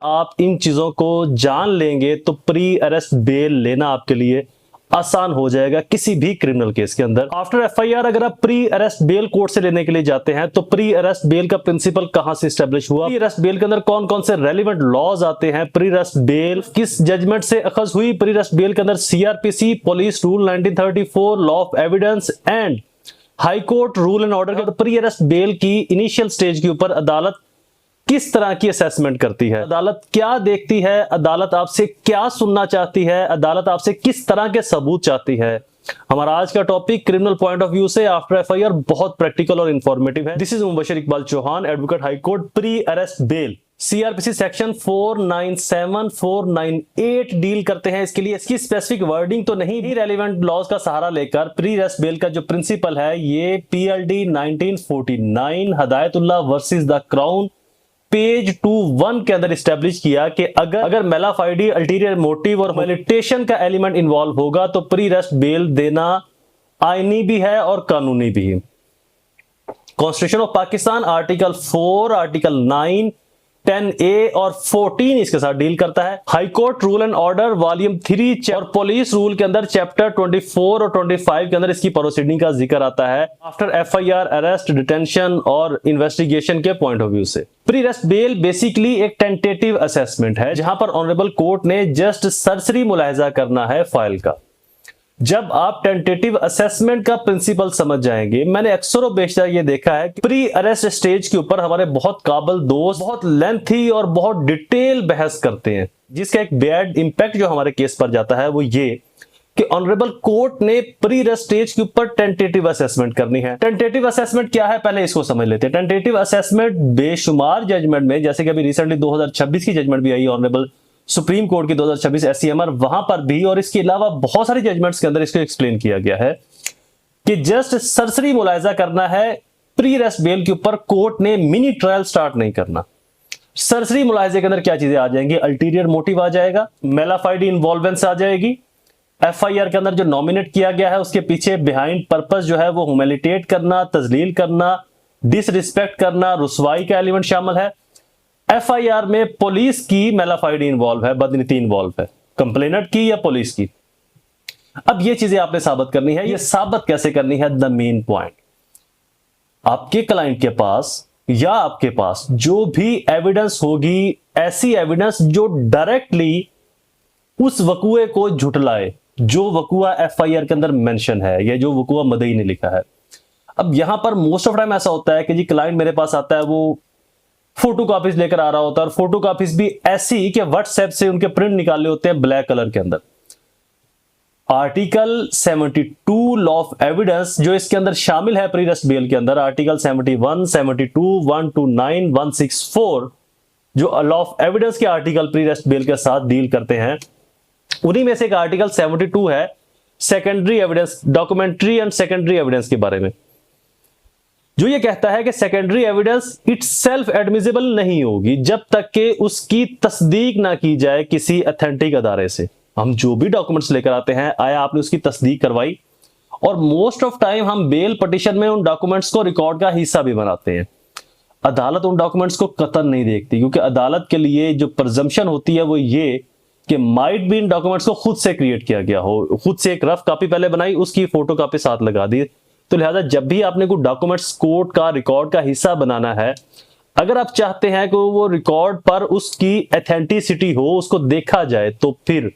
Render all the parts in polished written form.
आप इन चीजों को जान लेंगे तो प्री अरेस्ट बेल लेना आपके लिए आसान हो जाएगा किसी भी क्रिमिनल केस के अंदर। आफ्टर एफआईआर अगर आप प्री अरेस्ट बेल कोर्ट से लेने के लिए जाते हैं तो प्री अरेस्ट बेल का प्रिंसिपल कहां से स्टैब्लिश हुआ, प्री अरेस्ट बेल के अंदर कौन कौन से रेलिवेंट लॉज आते हैं, प्री अरेस्ट बेल किस जजमेंट से अखज हुई, प्री अरेस्ट बेल के अंदर CrPC, police rule 1934, law of evidence and high court rule and order के प्री अरेस्ट बेल की इनिशियल स्टेज के ऊपर अदालत किस तरह की असेसमेंट करती है, अदालत क्या देखती है, अदालत आपसे क्या सुनना चाहती है, अदालत आपसे किस तरह के सबूत चाहती है। हमारा आज का topic criminal point of view से आफ्टर एफआईआर बहुत प्रैक्टिकल और इंफॉर्मेटिव है। This is Mubashar Iqbal Chauhan, advocate high court. Pre arrest bail CrPC section 497 498 deal करते हैं इसके लिए। इसकी स्पेसिफिक वर्डिंग तो नहीं, रेलेवेंट लॉज का सहारा लेकर प्री अरेस्ट बेल का जो प्रिंसिपल है ये PLD 1949 Hidayatullah versus the crown page 21 के अंदर स्टैब्लिश किया कि अगर मेलाफाइडी, अल्टीरियर मोटिव और मेलिटेशन का एलिमेंट इन्वॉल्व होगा तो प्री अरेस्ट बेल देना आईनी भी है और कानूनी भी है। Constitution of Pakistan article 4, article 9, 10A और 14 इसके साथ डील करता है। High court rule and order volume 3 और पुलिस रूल के अंदर चैप्टर 24 और 25 के अंदर इसकी प्रोसीडिंग का जिक्र आता है आफ्टर एफआईआर, अरेस्ट, डिटेंशन और इन्वेस्टिगेशन के पॉइंट ऑफ व्यू से। प्री अरेस्ट बेल बेसिकली एक टेंटेटिव असेसमेंट है जहां पर ऑनरेबल कोर्ट ने जस्ट सरसरी मुलाहिजा करना है फाइल का। जब आप टेंटेटिव असेसमेंट का प्रिंसिपल समझ जाएंगे, मैंने अक्सर और बेशतर ये देखा है कि प्री अरेस्ट स्टेज के ऊपर हमारे बहुत काबिल दोस्त बहुत लेंथी और बहुत डिटेल बहस करते हैं, जिसका एक बैड इंपैक्ट जो हमारे केस पर जाता है वो ये कि ऑनरेबल कोर्ट ने प्री अरेस्ट स्टेज के ऊपर टेंटेटिव असेसमेंट करनी है। टेंटेटिव असेसमेंट क्या है पहले इसको समझ लेते हैं। टेंटेटिव असेसमेंट बेशुमार जजमेंट में, जैसे कि अभी रिसेंटली 2026 की जजमेंट भी आई ऑनरेबल सुप्रीम कोर्ट की 2026 एससीएमआर, वहां पर भी और इसके अलावा बहुत सारी जजमेंट्स के अंदर इसको एक्सप्लेन किया गया है कि जस्ट सरसरी मुलाहिजा करना है। प्री अरेस्ट बेल के ऊपर कोर्ट ने मिनी ट्रायल स्टार्ट नहीं करना। सरसरी मुलाहिजे के अंदर क्या चीजें आ जाएंगी, अल्टीरियर मोटिव आ जाएगा, मेलाफाइडी इन्वॉल्वेंस आ जाएगी, एफआईआर के अंदर जो नॉमिनेट किया गया है उसके पीछे बिहाइंड पर्पस जो है वो ह्यूमिलिटेट करना, तजलील करना, डिसरिस्पेक्ट करना, रुसवाई का एलिमेंट शामिल है। एफआईआर में पुलिस की मेलाफाइडी इन्वॉल्व है, बदनीति इन्वॉल्व है, कंप्लेनेंट की या पुलिस की। अब ये चीजें आपने साबित करनी है। ये साबित कैसे करनी है, द मेन पॉइंट। आपके क्लाइंट के पास या आपके पास जो भी एविडेंस होगी, ऐसी एविडेंस जो डायरेक्टली उस वकुए को झुटलाए जो वकुआ एफआईआर के अंदर मेंशन है या जो वकुआ मदई ने लिखा है। अब यहां पर मोस्ट ऑफ टाइम ऐसा होता है कि जी क्लाइंट मेरे पास आता है, वो फोटो कॉपीज लेकर आ रहा होता है और फोटो कॉपीज भी ऐसी कि व्हाट्सएप से उनके प्रिंट निकाले होते हैं ब्लैक कलर के अंदर। आर्टिकल 72 लॉ ऑफ एविडेंस जो इसके अंदर शामिल है प्री अरेस्ट बेल के अंदर, आर्टिकल 71, 72, 129, 164 जो लॉ ऑफ एविडेंस के आर्टिकल प्री अरेस्ट बेल के साथ डील करते हैं, उन्हीं में से एक आर्टिकल 72 है secondary evidence, documentary and secondary evidence के बारे में, जो ये कहता है कि सेकेंडरी एविडेंस इटसेल्फ एडमिसिबल नहीं होगी जब तक कि उसकी तस्दीक ना की जाए किसी अथेंटिक अदारे से। हम जो भी डॉक्यूमेंट्स लेकर आते हैं, आया आपने उसकी तस्दीक करवाई, और मोस्ट ऑफ टाइम हम बेल पिटीशन में उन डॉक्यूमेंट्स को रिकॉर्ड का हिस्सा भी बनाते हैं। अदालत उन डॉक्यूमेंट्स को कतई नहीं देखती, क्योंकि अदालत के लिए जो प्रिजम्पशन होती है वो ये कि माइट भी इन डॉक्यूमेंट्स को खुद से क्रिएट किया गया हो, खुद से एक रफ कॉपी पहले बनाई, उसकी फोटो कॉपी साथ लगा दी। तो लिहाजा जब भी आपने कोई डॉक्यूमेंट्स कोर्ट का रिकॉर्ड का हिस्सा बनाना है, अगर आप चाहते हैं कि वो रिकॉर्ड पर उसकी एथेंटिसिटी हो, उसको देखा जाए, तो फिर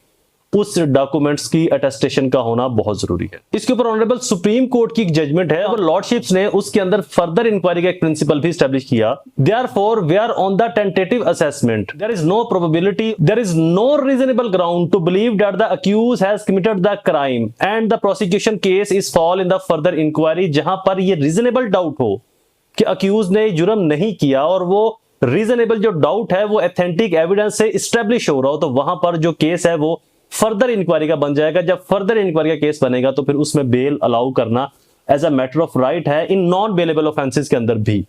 उस डॉक्यूमेंट्स की अटेस्टेशन का होना बहुत जरूरी है। इसके ऊपर ऑनरेबल सुप्रीम कोर्ट की एक जजमेंट है और लॉर्डशिप्स ने उसके अंदर फर्दर इंक्वायरी का एक प्रिंसिपल भी एस्टैब्लिश किया। Therefore we are on the tentative assessment, there is no probability, there is no reasonable ground to believe that the accused has committed the crime and the prosecution case is fall in the further inquiry. जहां पर ये reasonable doubt हो कि accused ने जुर्म नहीं किया और वो रीजनेबल जो डाउट है वो एथेंटिक एविडेंस से एस्टैब्लिश हो रहा हो, तो वहां पर जो केस है वो फर्दर इंक्वायरी का बन जाएगा। जब फर्दर इंक्वायरी का केस बनेगा तो फिर उसमें बेल अलाउ करना as a matter of right है इन नॉन बेलेबल ऑफेंसेस के अंदर भी।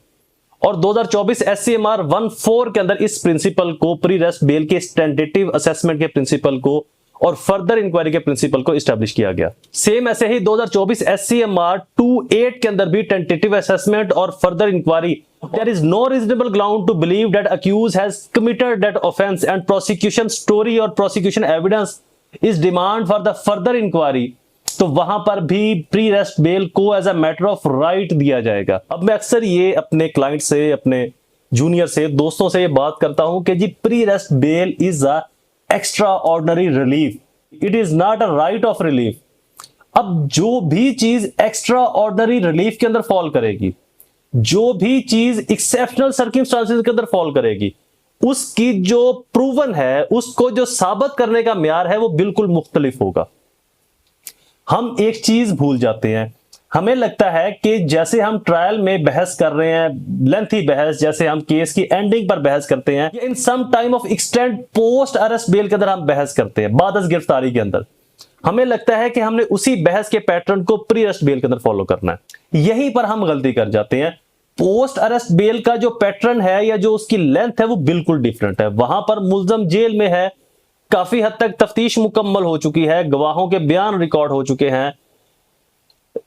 और 2024 एससीएमआर 14 के अंदर इस प्रिंसिपल को, प्री अरेस्ट बेल के टेंटेटिव असेसमेंट के प्रिंसिपल को और फर्दर इंक्वायरी के प्रिंसिपल को एस्टैब्लिश किया गया। सेम ऐसे ही 2024 SCMR 28 के अंदर भी टेंटेटिव असेसमेंट और further inquiry, there is no reasonable ground to believe that accused has committed that offence and prosecution story और prosecution evidence is demand for the further inquiry, तो वहां पर भी प्री अरेस्ट बेल को as a matter of right दिया जाएगा। अब मैं अक्सर ये अपने क्लाइंट से, अपने जूनियर से, दोस्तों से ये बात करता हूं कि जी pre arrest bail is a extraordinary relief, it is not a right of relief. अब जो भी चीज एक्स्ट्रा ऑर्डिनरी रिलीफ के अंदर फॉल करेगी, जो भी चीज एक्सेप्शनल सर्कमस्टांसेस के अंदर फॉल करेगी, उसकी जो प्रूवन है, उसको जो साबित करने का म्यार है वो बिल्कुल मुख्तलिफ होगा। हम एक चीज भूल जाते हैं, हमें लगता है कि जैसे हम ट्रायल में बहस कर रहे हैं, लेंथी बहस, जैसे हम केस की एंडिंग पर बहस करते हैं, in some time of extend post arrest bail के अंदर हम बहस करते हैं, बाद अज़ गिरफ्तारी के अंदर, हमें लगता है कि हमने उसी बहस के पैटर्न को प्री अरेस्ट बेल के अंदर फॉलो करना है। यहीं पर हम गलती कर जाते हैं। पोस्ट अरेस्ट बेल का जो पैटर्न है या जो उसकी लेंथ है वो बिल्कुल डिफरेंट है। वहां पर मुल्जम जेल में है, काफी हद तक तफ्तीश मुकम्मल हो चुकी है, गवाहों के बयान रिकॉर्ड हो चुके हैं,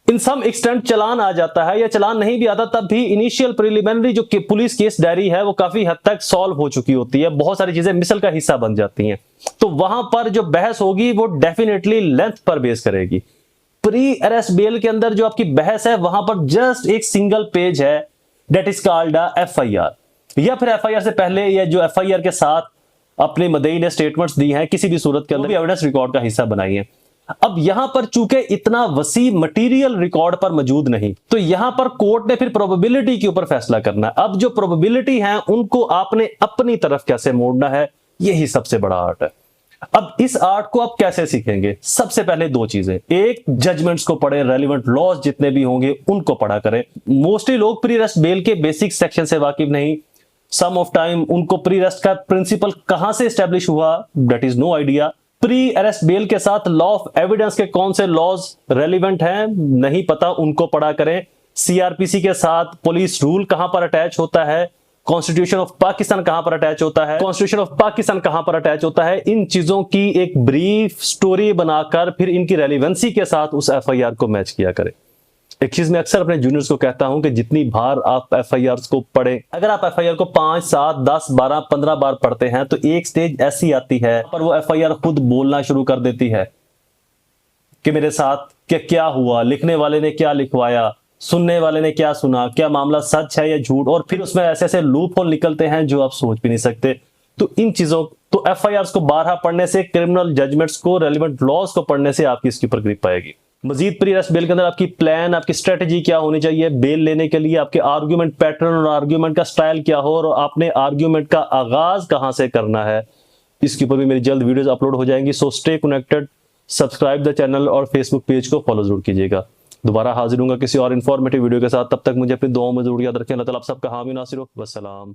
इन सम एक्सटेंट चलान आ जाता है, या चलान नहीं भी आता तब भी इनिशियल प्रिलिमिनरी जो पुलिस केस डायरी है वो काफी हद तक सॉल्व हो चुकी होती है, बहुत सारी चीजें मिसल का हिस्सा बन जाती हैं। तो वहां पर जो बहस होगी वो डेफिनेटली लेंथ पर बेस करेगी। प्री अरेस्ट बेल के अंदर जो आपकी बहस है वहां पर जस्ट एक सिंगल पेज है, दैट इज कॉल्ड FIR, या फिर FIR से पहले या जो FIR के साथ अपने मदई ने स्टेटमेंट्स दी हैं, किसी भी सूरत के अंदर भी एविडेंस रिकॉर्ड का हिस्सा बनाई है। अब यहां पर चूंकि इतना वसी मटेरियल रिकॉर्ड पर मौजूद नहीं, तो यहां पर कोर्ट ने फिर प्रोबेबिलिटी के ऊपर फैसला करना है। अब जो प्रोबेबिलिटी है उनको आपने अपनी तरफ कैसे मोड़ना है, यही सबसे बड़ा आर्ट है। अब इस आर्ट को आप कैसे सीखेंगे? सबसे पहले दो चीजें, एक जजमेंट्स को पढ़ें, रेलिवेंट लॉज जितने भी होंगे उनको पढ़ा करें। मोस्टली लोग प्री अरेस्ट बेल के बेसिक सेक्शन से वाकिफ नहीं, सम ऑफ टाइम उनको प्री अरेस्ट का प्रिंसिपल कहां से एस्टेब्लिश हुआ that is no idea. Pre arrest bail के साथ लॉ ऑफ एविडेंस के कौन से लॉज रेलिवेंट हैं नहीं पता, उनको पढ़ा करें। CRPC के साथ पुलिस रूल कहां पर अटैच होता है, कॉन्स्टिट्यूशन ऑफ पाकिस्तान कहां पर अटैच होता है, कॉन्स्टिट्यूशन ऑफ पाकिस्तान कहां पर अटैच होता है, इन चीजों की एक ब्रीफ स्टोरी बनाकर फिर इनकी रेलिवेंसी के साथ उस FIR को मैच किया करें। एक चीज मैं अक्सर अपने जूनियर्स को कहता हूं कि जितनी बार आप FIRs को पढ़ें, अगर आप FIR को 5, 7, 10, 12, 15 बार पढ़ते हैं तो एक स्टेज ऐसी आती है पर वो FIR खुद बोलना शुरू कर देती है कि मेरे साथ क्या हुआ, लिखने वाले ने क्या लिखवाया, सुनने वाले ने क्या सुना, क्या मामला सच है या झूठ, और फिर उसमें ऐसे ऐसे लूप होल निकलते हैं जो आप सोच भी नहीं सकते। तो इन चीजों, तो FIRs को बारहा पढ़ने से, क्रिमिनल जजमेंट्स को, रेलिवेंट लॉज को पढ़ने से आपकी इसकी ऊपर ग्रिप पाएगी। मजीद प्री अरेस्ट बेल के अंदर आपकी प्लान, आपकी स्ट्रेटेजी क्या होनी चाहिए बेल लेने के लिए, आपके आर्ग्यूमेंट पैटर्न और आर्ग्यूमेंट का स्टाइल क्या हो, और आपने आर्ग्यूमेंट का आगाज कहां से करना है, इसके ऊपर भी मेरी जल्द वीडियोस अपलोड हो जाएंगी। So stay connected, subscribe the channel और फेसबुक पेज को फॉलो जरूर कीजिएगा। दोबारा हाजिर हूंगा किसी और इन्फॉर्मेटिव वीडियो के साथ, तब तक मुझे अपनी दुआओं में जरूर याद रखें। अल्लाह ताला आप सबका हामी नासिर हो। वस्सलाम।